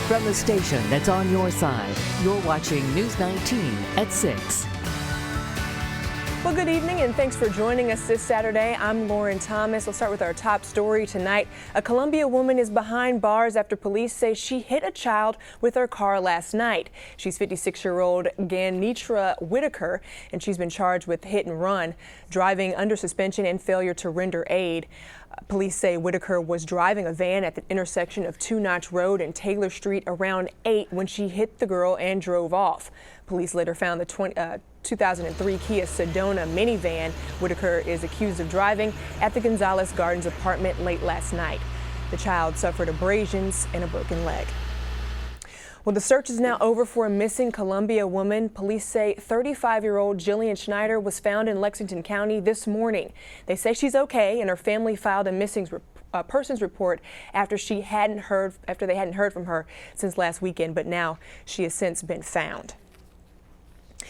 From the station that's on your side, you're watching News 19 at 6. Well, good evening and thanks for joining us this Saturday. I'm Lauren Thomas. We'll start with our top story tonight. A Columbia woman is behind bars after police say she hit a child with her car last night. She's 56-year-old Ganitra Whitaker, and she's been charged with hit and run, driving under suspension and failure to render aid. Police say Whitaker was driving a van at the intersection of Two Notch Road and Taylor Street around 8 when she hit the girl and drove off. Police later found the 2003 Kia Sedona minivan Whitaker is accused of driving at the Gonzalez Gardens apartment late last night. The child suffered abrasions and a broken leg. Well, the search is now over for a missing Columbia woman. Police say 35-year-old Jillian Schneider was found in Lexington County this morning. They say she's okay, and her family filed a missing persons report after they hadn't heard from her since last weekend, but now she has since been found.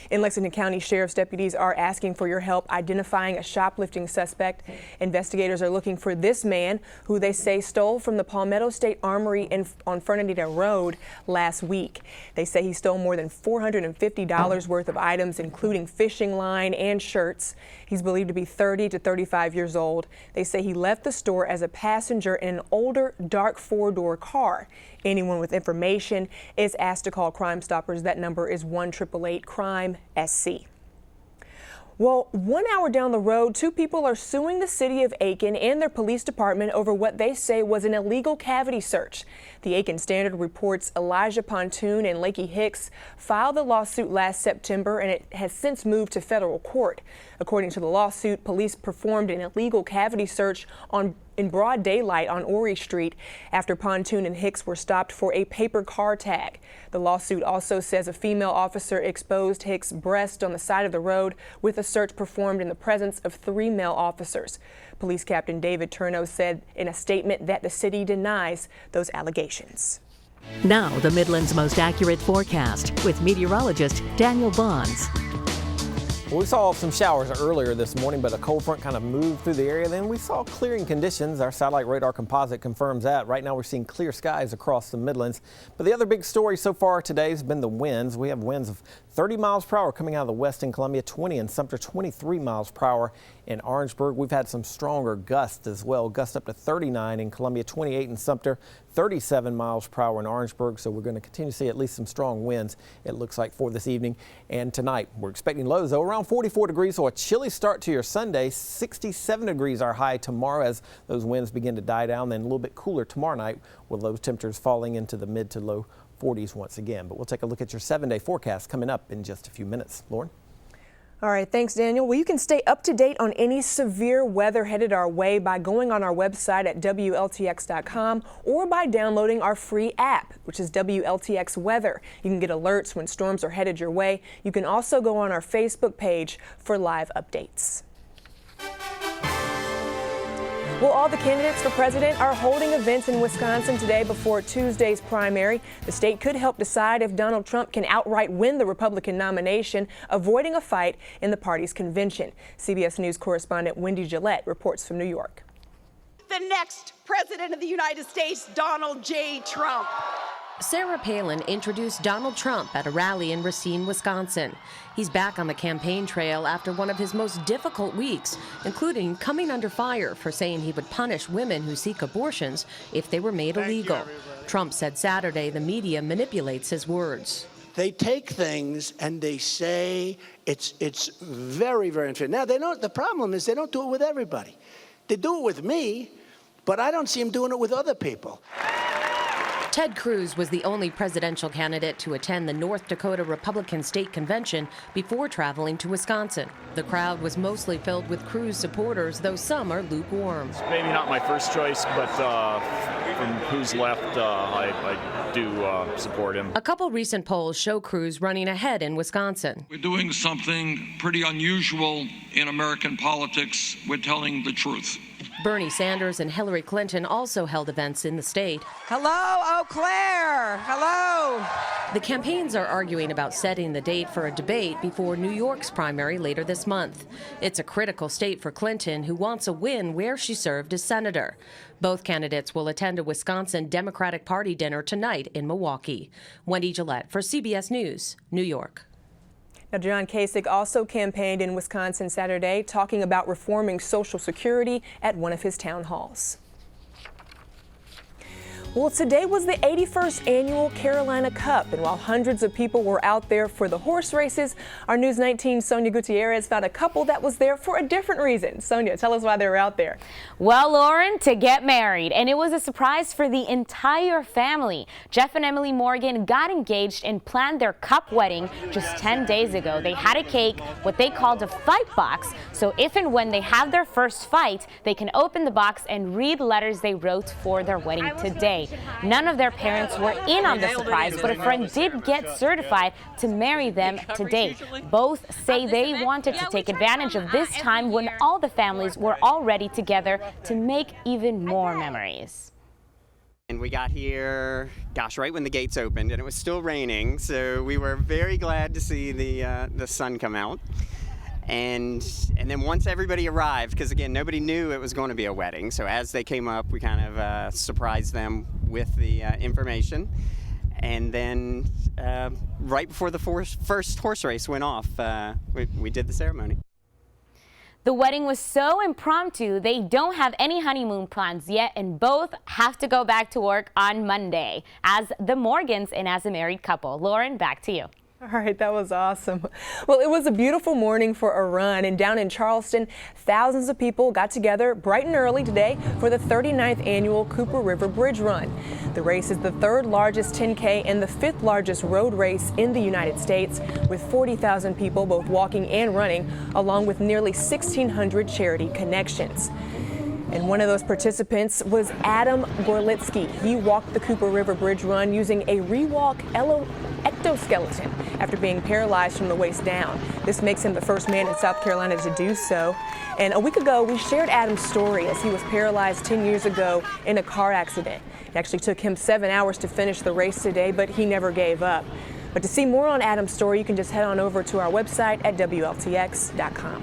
In Lexington County, sheriff's deputies are asking for your help identifying a shoplifting suspect. Investigators are looking for this man who they say stole from the Palmetto State Armory on Fernandina Road last week. They say he stole more than $450 worth of items, including fishing line and shirts. He's believed to be 30 to 35 years old. They say he left the store as a passenger in an older, dark four-door car. Anyone with information is asked to call Crime Stoppers. That number is 1-888-CRIME-SC. Well, 1 hour down the road, two people are suing the city of Aiken and their police department over what they say was an illegal cavity search. The Aiken Standard reports Elijah Pontoon and Lakey Hicks filed the lawsuit last September, and it has since moved to federal court. According to the lawsuit, police performed an illegal cavity search in broad daylight on Horry Street after Pontoon and Hicks were stopped for a paper car tag. The lawsuit also says a female officer exposed Hicks' breast on the side of the road with a search performed in the presence of 3 male officers. Police Captain David Turno said in a statement that the city denies those allegations. Now, the Midland's most accurate forecast with meteorologist Daniel Bonds. Well, we saw some showers earlier this morning, but a cold front kind of moved through the area. Then we saw clearing conditions. Our satellite radar composite confirms that. Right now we're seeing clear skies across the Midlands. But the other big story so far today has been the winds. We have winds of 30 miles per hour coming out of the west in Columbia, 20 in Sumter, 23 miles per hour in Orangeburg. We've had some stronger gusts as well. Gusts up to 39 in Columbia, 28 in Sumter, 37 miles per hour in Orangeburg. So we're going to continue to see at least some strong winds, it looks like, for this evening and tonight. We're expecting lows, though, around 44 degrees, so a chilly start to your Sunday. 67 degrees our high tomorrow as those winds begin to die down. Then a little bit cooler tomorrow night with low temperatures falling into the mid to low 40s once again. But we'll take a look at your 7-day forecast coming up in just a few minutes. Lauren? All right, thanks, Daniel. Well, you can stay up to date on any severe weather headed our way by going on our website at WLTX.com or by downloading our free app, which is WLTX Weather. You can get alerts when storms are headed your way. You can also go on our Facebook page for live updates. Well, all the candidates for president are holding events in Wisconsin today before Tuesday's primary. The state could help decide if Donald Trump can outright win the Republican nomination, avoiding a fight in the party's convention. CBS News correspondent Wendy Gillette reports from New York. The next president of the United States, Donald J. Trump. Sarah Palin introduced Donald Trump at a rally in Racine, Wisconsin. He's back on the campaign trail after one of his most difficult weeks, including coming under fire for saying he would punish women who seek abortions if they were made illegal. Trump said Saturday the media manipulates his words. They take things and they say it's very, very unfair. Now, the problem is they don't do it with everybody. They do it with me, but I don't see them doing it with other people. Ted Cruz was the only presidential candidate to attend the North Dakota Republican State Convention before traveling to Wisconsin. The crowd was mostly filled with Cruz supporters, though some are lukewarm. Maybe not my first choice, but from who's left, I do support him. A couple recent polls show Cruz running ahead in Wisconsin. We're doing something pretty unusual in American politics. We're telling the truth. Bernie Sanders and Hillary Clinton also held events in the state. Hello, Eau Claire. Hello. The campaigns are arguing about setting the date for a debate before New York's primary later this month. It's a critical state for Clinton, who wants a win where she served as senator. Both candidates will attend a Wisconsin Democratic Party dinner tonight in Milwaukee. Wendy Gillette for CBS News, New York. Now, John Kasich also campaigned in Wisconsin Saturday, talking about reforming Social Security at one of his town halls. Well, today was the 81st annual Carolina Cup, and while hundreds of people were out there for the horse races, our News 19's Sonia Gutierrez found a couple that was there for a different reason. Sonia, tell us why they were out there. Well, Lauren, to get married, and it was a surprise for the entire family. Jeff and Emily Morgan got engaged and planned their cup wedding just 10 days ago. They had a cake, what they called a fight box, so if and when they have their first fight, they can open the box and read letters they wrote for their wedding today. None of their parents were in on the surprise, but a friend did get certified to marry them today. Both say they wanted to take advantage of this time when all the families were already together to make even more memories. And we got here, gosh, right when the gates opened, and it was still raining, so we were very glad to see the sun come out. And then once everybody arrived, because again, nobody knew it was going to be a wedding, so as they came up, we kind of surprised them with the information. And then right before the first horse race went off, we did the ceremony. The wedding was so impromptu, they don't have any honeymoon plans yet, and both have to go back to work on Monday as the Morgans and as a married couple. Lauren, back to you. All right, that was awesome. Well, it was a beautiful morning for a run, and down in Charleston, thousands of people got together bright and early today for the 39th annual Cooper River Bridge Run. The race is the third largest 10K and the fifth largest road race in the United States, with 40,000 people both walking and running, along with nearly 1,600 charity connections. And one of those participants was Adam Gorlitsky. He walked the Cooper River Bridge Run using a ReWalk exoskeleton after being paralyzed from the waist down. This makes him the first man in South Carolina to do so. And a week ago, we shared Adam's story as he was paralyzed 10 years ago in a car accident. It actually took him 7 hours to finish the race today, but he never gave up. But to see more on Adam's story, you can just head on over to our website at WLTX.com.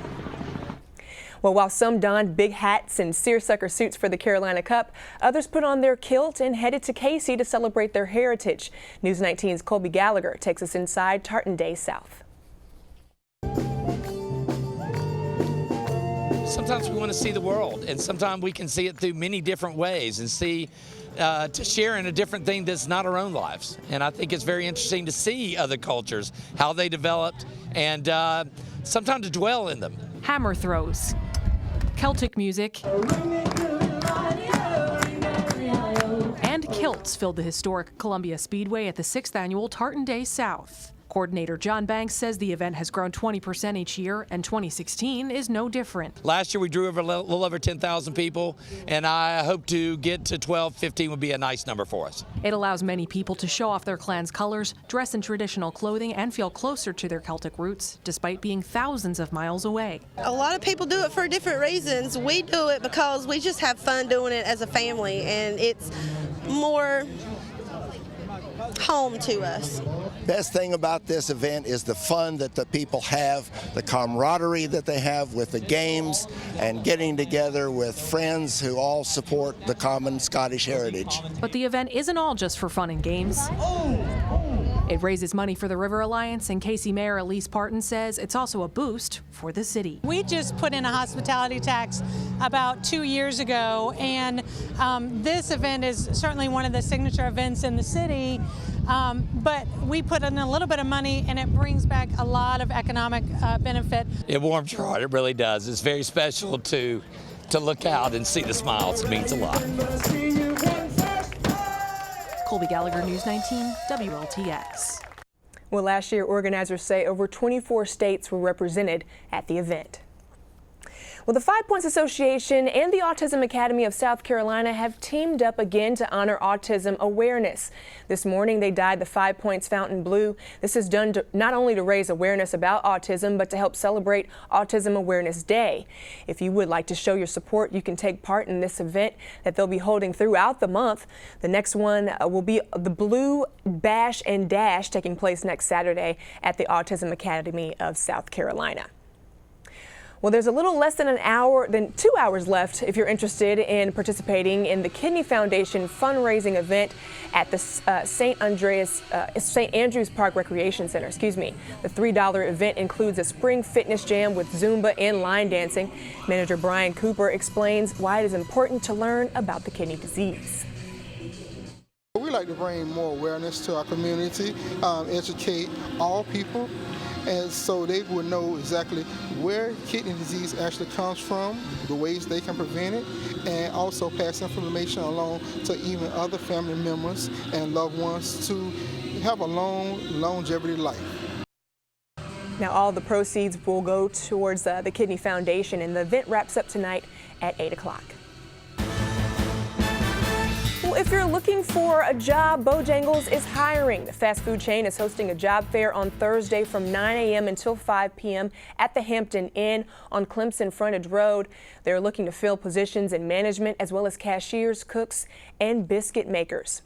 Well, while some donned big hats and seersucker suits for the Carolina Cup, others put on their kilt and headed to Casey to celebrate their heritage. News 19's Colby Gallagher takes us inside Tartan Day South. Sometimes we want to see the world, and sometimes we can see it through many different ways and see to share in a different thing that's not our own lives. And I think it's very interesting to see other cultures, how they developed, and sometimes to dwell in them. Hammer throws, Celtic music, and kilts filled the historic Columbia Speedway at the 6th annual Tartan Day South. Coordinator John Banks says the event has grown 20% each year, and 2016 is no different. Last year we drew over a little over 10,000 people, and I hope to get to 12, 15 would be a nice number for us. It allows many people to show off their clan's colors, dress in traditional clothing, and feel closer to their Celtic roots, despite being thousands of miles away. A lot of people do it for different reasons. We do it because we just have fun doing it as a family, and it's more home to us. Best thing about this event is the fun that the people have, the camaraderie that they have with the games, and getting together with friends who all support the common Scottish heritage. But the event isn't all just for fun and games. It raises money for the River Alliance, and Casey Mayor Elise Parton says it's also a boost for the city. We just put in a hospitality tax about 2 years ago, and this event is certainly one of the signature events in the city, but we put in a little bit of money, and it brings back a lot of economic benefit. It warms your heart, it really does. It's very special to look out and see the smiles. It means a lot. Colby Gallagher, News 19, WLTX. Well, last year, organizers say over 24 states were represented at the event. Well, the 5 Points Association and the Autism Academy of South Carolina have teamed up again to honor autism awareness. This morning, they dyed the 5 Points fountain blue. This is done not only to raise awareness about autism, but to help celebrate Autism Awareness Day. If you would like to show your support, you can take part in this event that they'll be holding throughout the month. The next one will be the Blue Bash and Dash, taking place next Saturday at the Autism Academy of South Carolina. Well, there's a little less than 2 hours left if you're interested in participating in the Kidney Foundation fundraising event at the St. Andrews Park Recreation Center. The $3 event includes a spring fitness jam with Zumba and line dancing. Manager Brian Cooper explains why it is important to learn about the kidney disease. We like to bring more awareness to our community, educate all people, and so they will know exactly where kidney disease actually comes from, the ways they can prevent it, and also pass information along to even other family members and loved ones to have a longevity life. Now, all the proceeds will go towards the Kidney Foundation, and the event wraps up tonight at 8 o'clock. Well, if you're looking for a job, Bojangles is hiring. The fast food chain is hosting a job fair on Thursday from 9 a.m. until 5 p.m. at the Hampton Inn on Clemson Frontage Road. They're looking to fill positions in management as well as cashiers, cooks, and biscuit makers.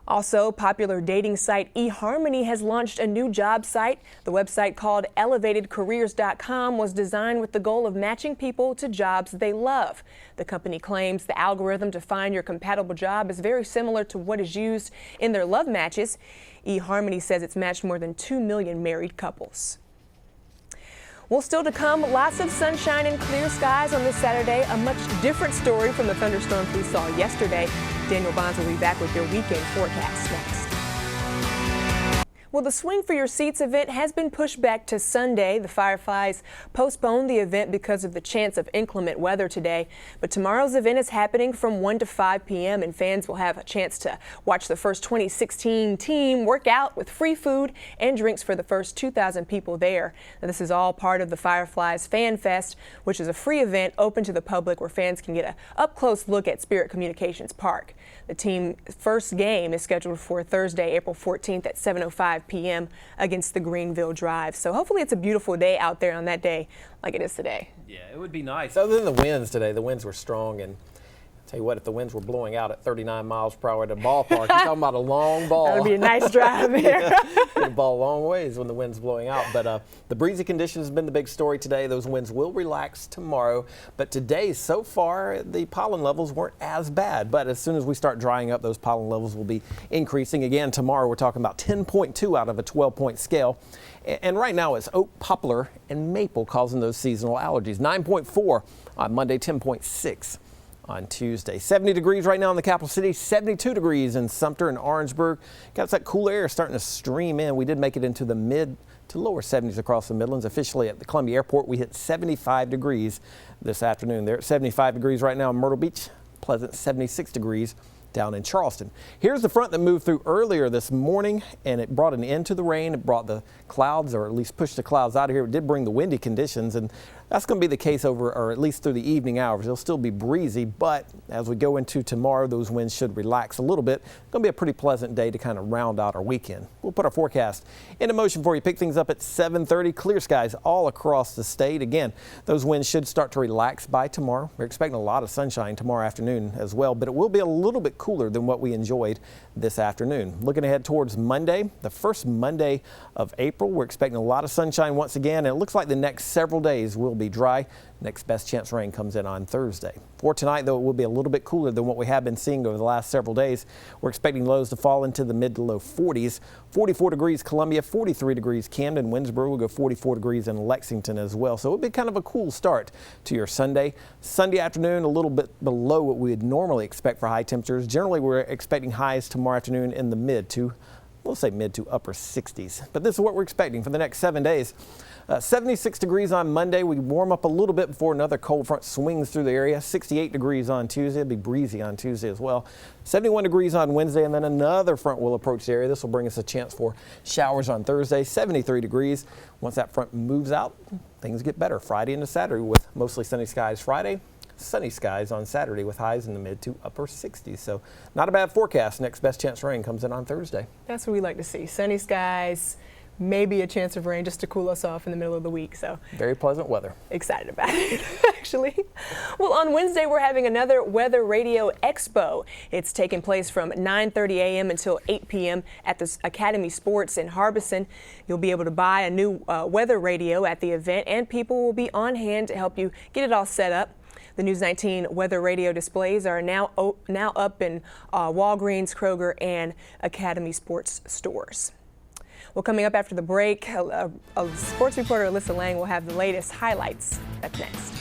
Also, popular dating site eHarmony has launched a new job site. The website, called ElevatedCareers.com, was designed with the goal of matching people to jobs they love. The company claims the algorithm to find your compatible job is very similar to what is used in their love matches. eHarmony says it's matched more than 2 million married couples. Well, still to come, lots of sunshine and clear skies on this Saturday. A much different story from the thunderstorms we saw yesterday. Daniel Bonds will be back with your weekend forecast next. Well, the Swing for Your Seats event has been pushed back to Sunday. The Fireflies postponed the event because of the chance of inclement weather today. But tomorrow's event is happening from 1 to 5 p.m. and fans will have a chance to watch the first 2016 team work out with free food and drinks for the first 2,000 people there. Now, this is all part of the Fireflies Fan Fest, which is a free event open to the public where fans can get an up-close look at Spirit Communications Park. The team's first game is scheduled for Thursday, April 14th at 7:05 p.m. against the Greenville Drive. So hopefully it's a beautiful day out there on that day like it is today. Yeah, it would be nice. Other than the winds today, the winds were strong, and I'll tell you what, if the winds were blowing out at 39 miles per hour at a ballpark, you're talking about a long ball. That would be a nice drive there. The ball a long ways when the wind's blowing out. But the breezy conditions have been the big story today. Those winds will relax tomorrow. But today, so far, the pollen levels weren't as bad. But as soon as we start drying up, those pollen levels will be increasing. Again, tomorrow we're talking about 10.2 out of a 12-point scale. And right now it's oak, poplar, and maple causing those seasonal allergies. 9.4 on Monday, 10.6. on Tuesday. 70 degrees right now in the capital city, 72 degrees in Sumter and Orangeburg. Got that cool air starting to stream in. We did make it into the mid to lower 70s across the Midlands. Officially at the Columbia Airport, we hit 75 degrees this afternoon. They're at 75 degrees right now in Myrtle Beach, pleasant 76 degrees down in Charleston. Here's the front that moved through earlier this morning, and it brought an end to the rain. It brought the clouds, or at least pushed the clouds out of here. It did bring the windy conditions, and that's going to be the case over, or at least through the evening hours. It'll still be breezy, but as we go into tomorrow, those winds should relax a little bit. It's going to be a pretty pleasant day to kind of round out our weekend. We'll put our forecast into motion for you. Pick things up at 7:30. Clear skies all across the state. Again, those winds should start to relax by tomorrow. We're expecting a lot of sunshine tomorrow afternoon as well, but it will be a little bit cooler than what we enjoyed this afternoon. Looking ahead towards Monday, the first Monday of April, we're expecting a lot of sunshine once again, and it looks like the next several days will be dry. Next best chance rain comes in on Thursday. For tonight, though, it will be a little bit cooler than what we have been seeing over the last several days. We're expecting lows to fall into the mid to low 40s. 44 degrees Columbia, 43 degrees Camden, Winsboro will go 44 degrees in Lexington as well. So it'll be kind of a cool start to your Sunday. Sunday afternoon, a little bit below what we would normally expect for high temperatures. Generally, we're expecting highs tomorrow afternoon in the mid to we'll say mid to upper 60s. But this is what we're expecting for the next 7 days. 76 degrees on Monday. We warm up a little bit before another cold front swings through the area. 68 degrees on Tuesday. It'll be breezy on Tuesday as well. 71 degrees on Wednesday, and then another front will approach the area. This will bring us a chance for showers on Thursday. 73 degrees. Once that front moves out, things get better Friday into Saturday with mostly sunny skies Friday. Sunny skies on Saturday with highs in the mid to upper 60s. So not a bad forecast. Next best chance rain comes in on Thursday. That's what we like to see. Sunny skies, maybe a chance of rain just to cool us off in the middle of the week. So very pleasant weather. Excited about it, actually. Well, on Wednesday, we're having another Weather Radio Expo. It's taking place from 9:30 a.m. until 8 p.m. at the Academy Sports in Harbison. You'll be able to buy a new weather radio at the event, and people will be on hand to help you get it all set up. The News 19 weather radio displays are now up in Walgreens, Kroger, and Academy Sports stores. Well, coming up after the break, a sports reporter Alyssa Lang will have the latest highlights. That's next.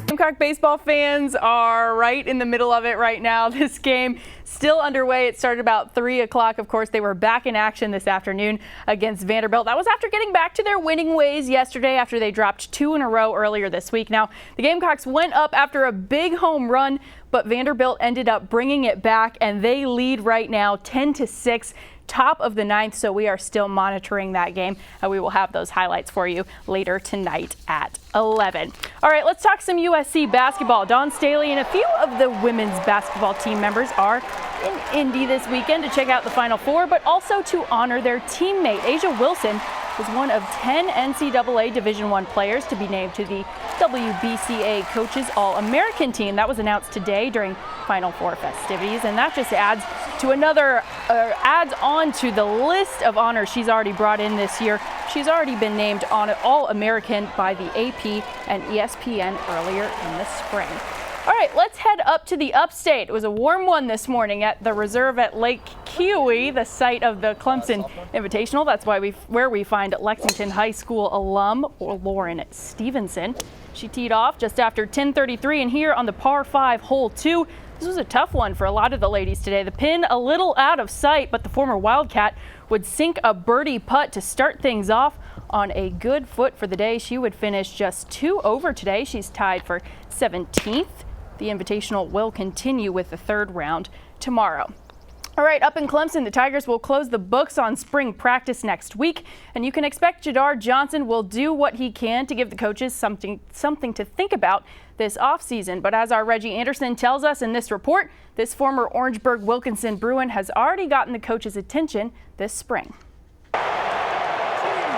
Gamecock baseball fans are right in the middle of it right now. This game still underway. It started about 3 o'clock. Of course, they were back in action this afternoon against Vanderbilt. That was after getting back to their winning ways yesterday after they dropped 2 in a row earlier this week. Now, the Gamecocks went up after a big home run, but Vanderbilt ended up bringing it back, and they lead right now 10-6. Top of the 9th, so we are still monitoring that game, and we will have those highlights for you later tonight at 11. All right, let's talk some USC basketball. Dawn Staley and a few of the women's basketball team members are in Indy this weekend to check out the Final Four, but also to honor their teammate. Asia Wilson was one of 10 NCAA Division I players to be named to the WBCA Coaches All-American team. That was announced today during Final Four festivities, and that just adds on to the list of honors she's already brought in this year. She's already been named All-American by the AP and ESPN earlier in the spring. All right, let's head up to the upstate. It was a warm one this morning at the reserve at Lake Keowee, the site of the Clemson Invitational. That's where we find Lexington High School alum Lauren Stevenson. She teed off just after 10:33, and here on the par 5 hole 2, this was a tough one for a lot of the ladies today. The pin a little out of sight, but the former Wildcat would sink a birdie putt to start things off on a good foot for the day. She would finish just 2 over today. She's tied for 17th. The Invitational will continue with the 3rd round tomorrow. All right, up in Clemson, the Tigers will close the books on spring practice next week, and you can expect Jadar Johnson will do what he can to give the coaches something to think about this offseason. But as our Reggie Anderson tells us in this report, this former Orangeburg Wilkinson Bruin has already gotten the coaches' attention this spring.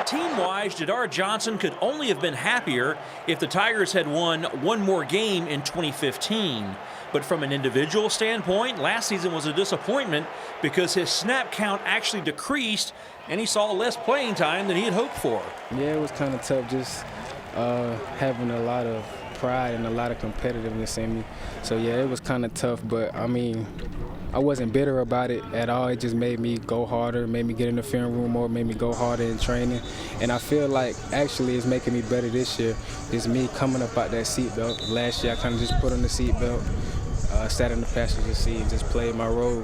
Team-wise, Jadar Johnson could only have been happier if the Tigers had won one more game in 2015. But from an individual standpoint, last season was a disappointment because his snap count actually decreased and he saw less playing time than he had hoped for. Yeah, it was kind of tough just having a lot of pride and a lot of competitiveness in me. So yeah, it was kind of tough, but I mean, I wasn't bitter about it at all. It just made me go harder, made me get in the film room more, made me go harder in training. And I feel like actually it's making me better this year. It's me coming up out that seatbelt. Last year I kind of just put on the seatbelt, sat in the passenger seat and just played my role.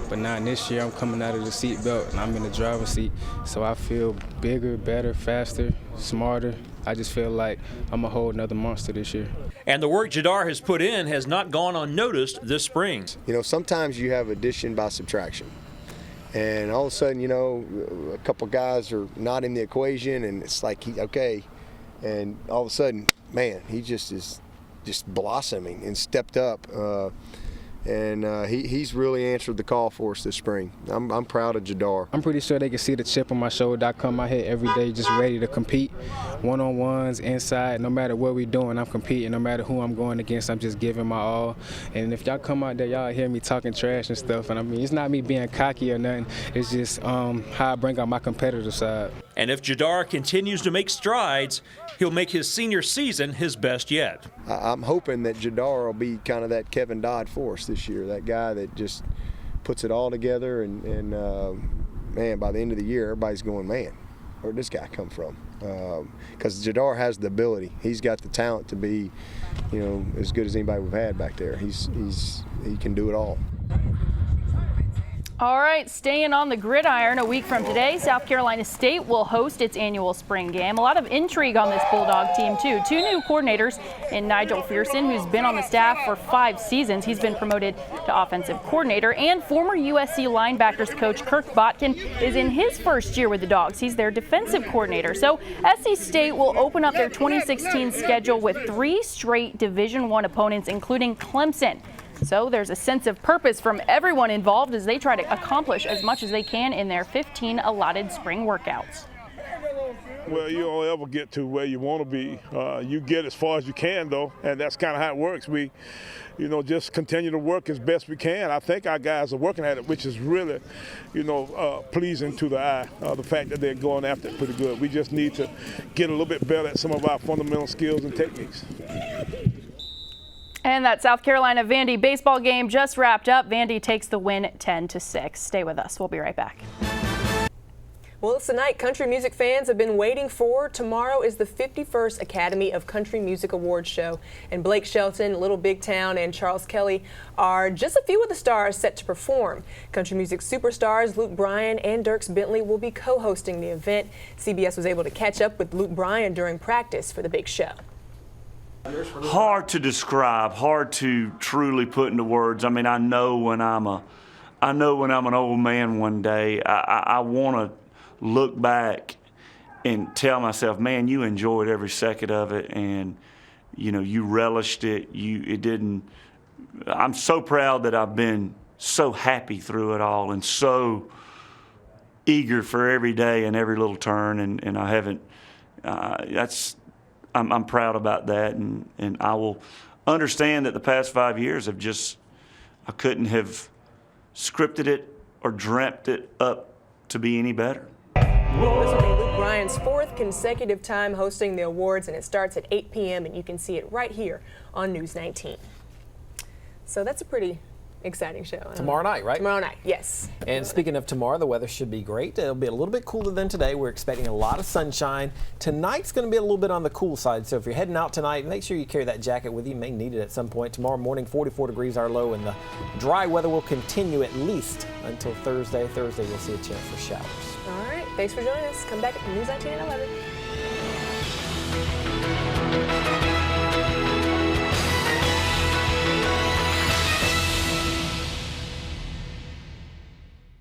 But now this year I'm coming out of the seatbelt and I'm in the driver's seat. So I feel bigger, better, faster, smarter. I just feel like I'm a whole nother monster this year. And the work Jadar has put in has not gone unnoticed this spring. You know, sometimes you have addition by subtraction. And all of a sudden, you know, a couple guys are not in the equation and it's like, okay. And all of a sudden, man, he just is blossoming and stepped up. He's really answered the call for us this spring. I'm proud of Jadar. I'm pretty sure they can see the chip on my shoulder. I come out here every day just ready to compete. One-on-ones, inside, no matter what we're doing, I'm competing. No matter who I'm going against, I'm just giving my all. And if y'all come out there, y'all hear me talking trash and stuff. And I mean, it's not me being cocky or nothing. It's just how I bring out my competitive side. And if Jadar continues to make strides, he'll make his senior season his best yet. I'm hoping that Jadar will be kind of that Kevin Dodd for us this year, that guy that just puts it all together and man, by the end of the year, everybody's going, man, where'd this guy come from? Because Jadar has the ability. He's got the talent to be, you know, as good as anybody we've had back there. He can do it all. All right, staying on the gridiron, a week from today, South Carolina State will host its annual spring game. A lot of intrigue on this Bulldog team, too. Two new coordinators in Nigel Fearson, who's been on the staff for 5 seasons. He's been promoted to offensive coordinator. And former USC linebackers coach Kirk Botkin is in his first year with the Dogs. He's their defensive coordinator. So SC State will open up their 2016 schedule with 3 straight Division I opponents, including Clemson. So there's a sense of purpose from everyone involved as they try to accomplish as much as they can in their 15 allotted spring workouts. Well, you don't ever get to where you want to be. You get as far as you can, though, and that's kind of how it works. We, just continue to work as best we can. I think our guys are working at it, which is really, pleasing to the eye, the fact that they're going after it pretty good. We just need to get a little bit better at some of our fundamental skills and techniques. And that South Carolina Vandy baseball game just wrapped up. Vandy takes the win 10-6. Stay with us. We'll be right back. Well, it's the night country music fans have been waiting for. Tomorrow is the 51st Academy of Country Music Awards show. And Blake Shelton, Little Big Town, and Charles Kelly are just a few of the stars set to perform. Country music superstars Luke Bryan and Dierks Bentley will be co-hosting the event. CBS was able to catch up with Luke Bryan during practice for the big show. Hard to describe, hard to truly put into words. I mean, I know when I'm an old man one day, I want to look back and tell myself, man, you enjoyed every second of it, and you relished it. I'm so proud that I've been so happy through it all and so eager for every day and every little turn, and I haven't. I'm proud about that, and I will understand that the past 5 years have I couldn't have scripted it or dreamt it up to be any better. This will be Luke Bryan's 4th consecutive time hosting the awards, and it starts at 8 p.m. and you can see it right here on News 19. So that's a pretty exciting show. Tomorrow night, right? Tomorrow night, yes. And speaking of tomorrow, the weather should be great. It'll be a little bit cooler than today. We're expecting a lot of sunshine. Tonight's going to be a little bit on the cool side, so if you're heading out tonight, make sure you carry that jacket with you. You may need it at some point. Tomorrow morning, 44 degrees our low, and the dry weather will continue at least until Thursday. Thursday, we'll see a chance for showers. All right, thanks for joining us. Come back at News 19 at 11.